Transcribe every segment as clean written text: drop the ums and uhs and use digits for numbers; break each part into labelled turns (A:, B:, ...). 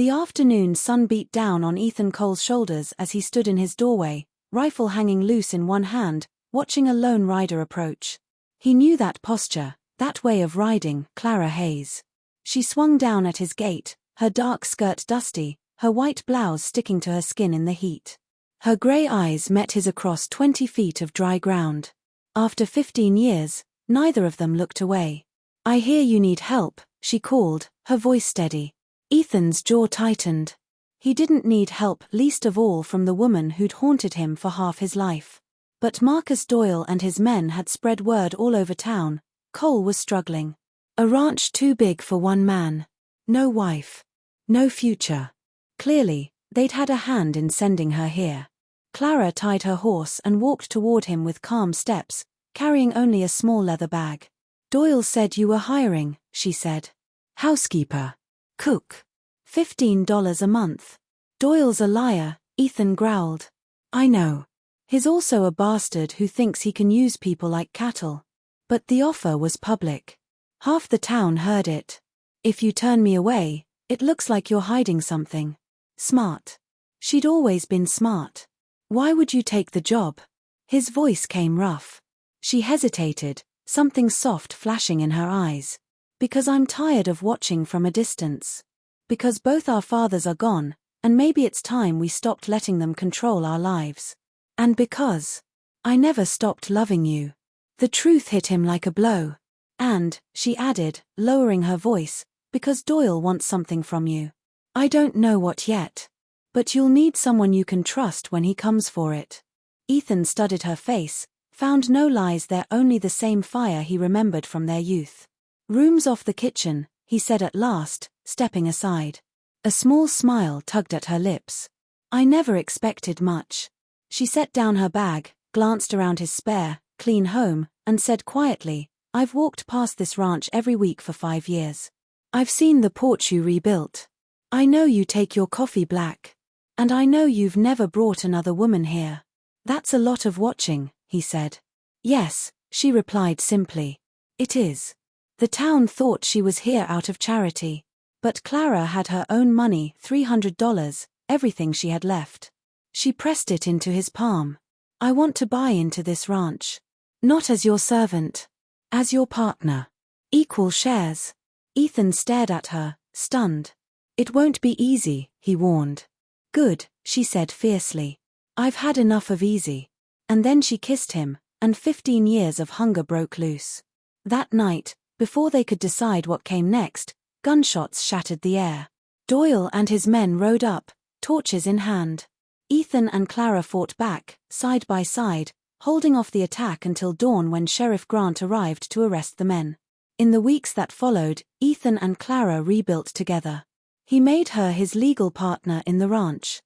A: The afternoon sun beat down on Ethan Cole's shoulders as he stood in his doorway, rifle hanging loose in one hand, watching a lone rider approach. He knew that posture, that way of riding, Clara Hayes. She swung down at his gate, her dark skirt dusty, her white blouse sticking to her skin in the heat. Her grey eyes met his across 20 feet of dry ground. After 15 years, neither of them looked away. "I hear you need help," she called, her voice steady. Ethan's jaw tightened. He didn't need help, least of all from the woman who'd haunted him for half his life. But Marcus Doyle and his men had spread word all over town. Cole was struggling. A ranch too big for one man. No wife. No future. Clearly, they'd had a hand in sending her here. Clara tied her horse and walked toward him with calm steps, carrying only a small leather bag. "Doyle said you were hiring," she said. "Housekeeper. Cook. $15 a month." "Doyle's a liar," Ethan growled. "I know. He's also a bastard who thinks he can use people like cattle." But the offer was public. Half the town heard it. "If you turn me away, it looks like you're hiding something." Smart. She'd always been smart. "Why would you take the job?" His voice came rough. She hesitated, something soft flashing in her eyes. "Because I'm tired of watching from a distance. Because both our fathers are gone, and maybe it's time we stopped letting them control our lives. And because I never stopped loving you." The truth hit him like a blow. "And," she added, lowering her voice, "because Doyle wants something from you. I don't know what yet. But you'll need someone you can trust when he comes for it." Ethan studied her face, found no lies there, only the same fire he remembered from their youth. "Room's off the kitchen," he said at last, stepping aside. A small smile tugged at her lips. "I never expected much." She set down her bag, glanced around his spare, clean home, and said quietly, "I've walked past this ranch every week for 5 years. I've seen the porch you rebuilt. I know you take your coffee black. And I know you've never brought another woman here." "That's a lot of watching," he said. "Yes," she replied simply. "It is." The town thought she was here out of charity. But Clara had her own money, $300, everything she had left. She pressed it into his palm. "I want to buy into this ranch. Not as your servant. As your partner. Equal shares." Ethan stared at her, stunned. "It won't be easy," he warned. "Good," she said fiercely. "I've had enough of easy." And then she kissed him, and 15 years of hunger broke loose. That night, before they could decide what came next, gunshots shattered the air. Doyle and his men rode up, torches in hand. Ethan and Clara fought back, side by side, holding off the attack until dawn when Sheriff Grant arrived to arrest the men. In the weeks that followed, Ethan and Clara rebuilt together. He made her his legal partner in the ranch.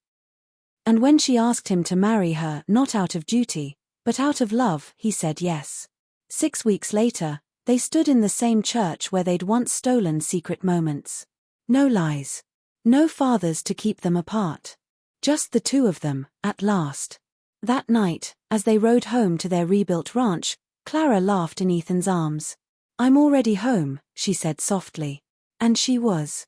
A: And when she asked him to marry her, not out of duty, but out of love, he said yes. 6 weeks later, they stood in the same church where they'd once stolen secret moments. No lies. No fathers to keep them apart. Just the two of them, at last. That night, as they rode home to their rebuilt ranch, Clara laughed in Ethan's arms. "I'm already home," she said softly. And she was.